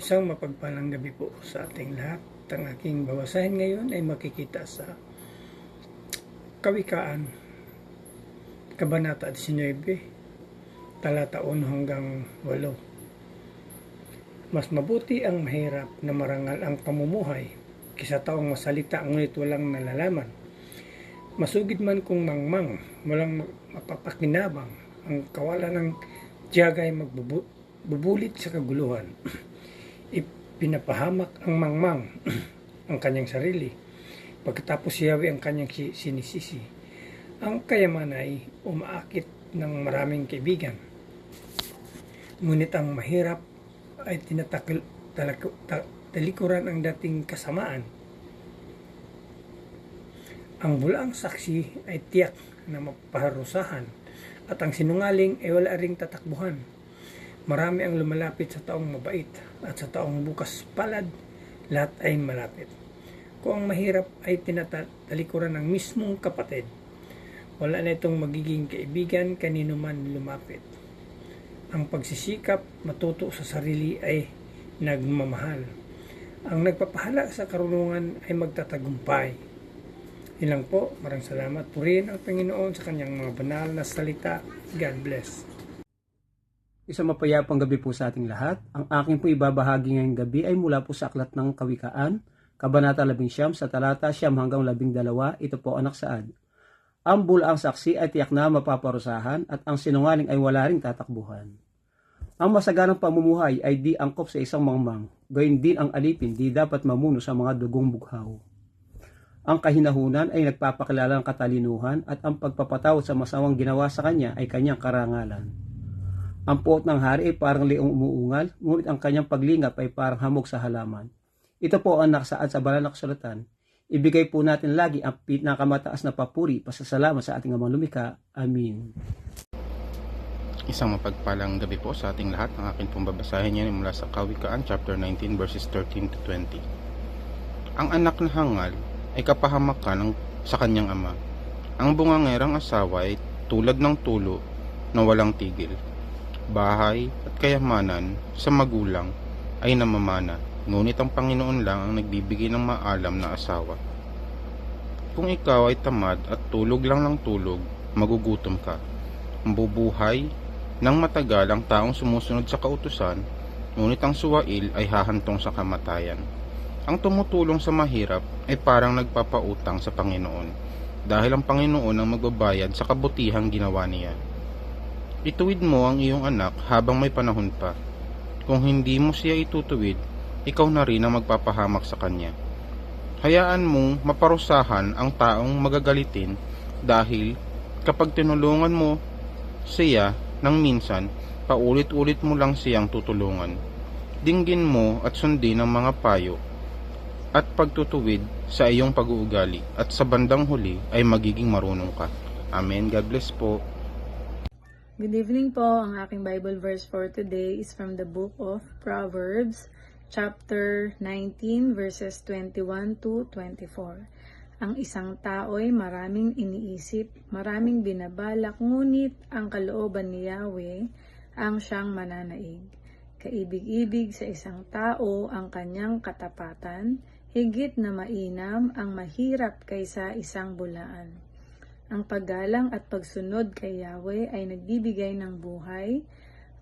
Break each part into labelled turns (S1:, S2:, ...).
S1: Isang mapagpalang gabi po sa ating lahat. Ang aking babasahin ngayon ay makikita sa Kawikaan, Kabanata 19, talata 1 hanggang 8. Mas mabuti ang mahirap na marangal ang pamumuhay kaysa taong masalita ngunit walang nalalaman. Masugid man kung mangmang, walang mapapakinabang, ang kawalan ng tiyaga ay magbubulit sa kaguluhan. Ipinapahamak ang mangmang ang kanyang sarili, pagkatapos siyawi ang kanyang sinisisi. Ang kayaman ay umaakit ng maraming kaibigan, ngunit ang mahirap ay talikuran ang dating kasamaan. Ang bulaang saksi ay tiyak na mapaharusahan, at ang sinungaling ay wala ring tatakbuhan. Marami ang lumalapit sa taong mabait, at sa taong bukas palad, lahat ay malapit. Kung ang mahirap ay tinatalikuran ng mismong kapatid, wala na itong magiging kaibigan kanino man lumapit. Ang pagsisikap matuto sa sarili ay nagmamahal. Ang nagpapahala sa karunungan ay magtatagumpay. Ilang po, maraming salamat. Purihin ang Panginoon sa kanyang mga banal na salita. God bless.
S2: Isang mapayapang gabi po sa ating lahat. Ang aking po ibabahagi ngayong gabi ay mula po sa Aklat ng Kawikaan, Kabanata 19, sa talata 9 hanggang 12. Ito po ang naksaad. Ang bulaang saksi ay tiyak na mapaparusahan, at ang sinungaling ay wala ring tatakbuhan. Ang masaganang pamumuhay ay di angkop sa isang mangmang, gayon din ang alipin di dapat mamuno sa mga dugong bughaw. Ang kahinahunan ay nagpapakilala ng katalinuhan, at ang pagpapatawad sa masamang ginawa sa kanya ay kanyang karangalan. Ang puot ng hari ay parang leong umuungal, ngunit ang kanyang paglingap ay parang hamog sa halaman. Ito po ang nakasaad sa banal na kasulatan. Ibigay po natin lagi ang pinakamataas na papuri, pasasalamat sa ating Amang Lumikha. Amin.
S3: Isang mapagpalang gabi po sa ating lahat. Ang akin pong babasahin niya mula sa Kawikaan chapter 19 verses 13 to 20. Ang anak na hangal ay kapahamakan sa kanyang ama. Ang bungangerang asawa ay tulad ng tulo na walang tigil. Bahay at kayamanan sa magulang ay namamana, ngunit ang Panginoon lang ang nagbibigay ng maalam na asawa. Kung ikaw ay tamad at tulog lang ng tulog, magugutom ka. Mabubuhay ng matagal ang taong sumusunod sa kautusan, ngunit ang suwail ay hahantong sa kamatayan. Ang tumutulong sa mahirap ay parang nagpapautang sa Panginoon, dahil ang Panginoon ang magbabayad sa kabutihang ginawa niya. Ituwid mo ang iyong anak habang may panahon pa. Kung hindi mo siya itutuwid, ikaw na rin ang magpapahamak sa kanya. Hayaan mong maparusahan ang taong magagalitin, dahil kapag tinulungan mo siya nang minsan, paulit-ulit mo lang siyang tutulungan. Dinggin mo at sundin ang mga payo at pagtutuwid sa iyong pag-uugali, at sa bandang huli ay magiging marunong ka. Amen. God bless po.
S4: Good evening po. Ang aking Bible verse for today is from the book of Proverbs, chapter 19, verses 21 to 24. Ang isang tao'y maraming iniisip, maraming binabalak, ngunit ang kalooban ni Yahweh ang siyang mananaig. Kaibig-ibig sa isang tao ang kanyang katapatan, higit na mainam ang mahirap kaysa isang bulaan. Ang paggalang at pagsunod kay Yahweh ay nagbibigay ng buhay.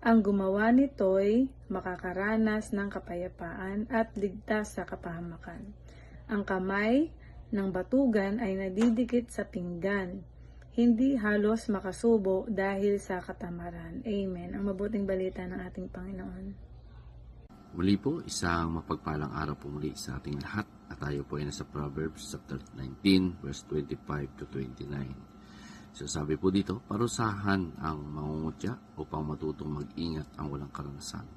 S4: Ang gumawa nito'y makakaranas ng kapayapaan at ligtas sa kapahamakan. Ang kamay ng batugan ay nadidikit sa pinggan, hindi halos makasubo dahil sa katamaran. Amen. Ang mabuting balita ng ating Panginoon.
S5: Muli po, isang mapagpalang araw po muli sa ating lahat, at tayo po ay nasa Proverbs chapter 19 verse 25 to 29. So sabi po dito, parusahan ang mangungutya upang matutong mag-ingat ang walang karanasan.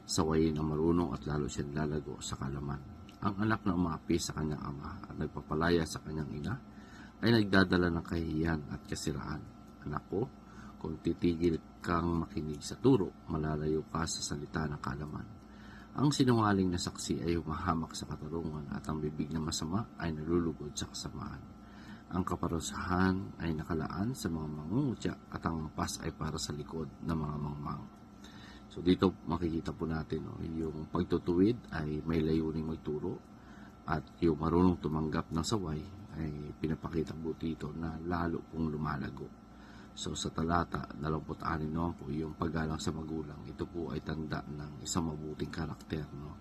S5: Sawayin ang marunong at lalo siyang lalago sa kalaman. Ang anak na umaapi sa kanyang ama at nagpapalaya sa kanyang ina ay nagdadala ng kahihiyan at kasiraan. Anak ko, kung titigil kang makinig sa turo, malalayo ka sa salita ng kalaman. Ang sinungaling na saksi ay humahamak sa katarungan, at ang bibig na masama ay nalulugod sa kasamaan. Ang kaparusahan ay nakalaan sa mga mangungutya, at ang pas ay para sa likod ng mga mangmang. So dito makikita po natin, no, yung pagtutuwid ay may layuning magturo at yung marunong tumanggap ng saway ay pinapakita po dito na lalo pong lumalago. So sa talata 26 naman po, yung paggalang sa magulang, ito po ay tanda ng isang mabuting karakter, no?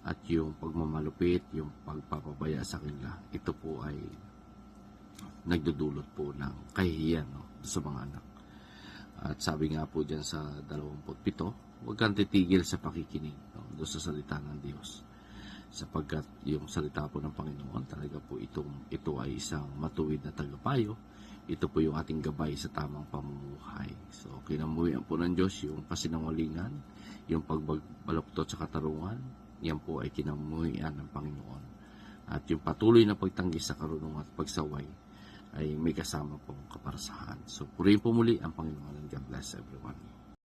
S5: At yung pagmamalupit, yung pagpapabaya sa kanila, ito po ay nagdudulot po ng kahihiyan, no, sa mga anak. At sabi nga po dyan sa 27, huwag kang titigil sa pakikinig, no, doon sa salita ng Diyos. Sapagkat yung salita po ng Panginoon, talaga po ito ay isang matuwid na tagapayo. Ito po yung ating gabay sa tamang pamumuhay. So, kinamuhian po ng Diyos yung kasinungalingan, yung pagbaluktot sa katarungan, yan po ay kinamuhian ng Panginoon. At yung patuloy na pagtanggi sa karunungan at pagsaway ay may kasama pong kaparasahan. So, purihin po muli ang Panginoon, and God bless everyone.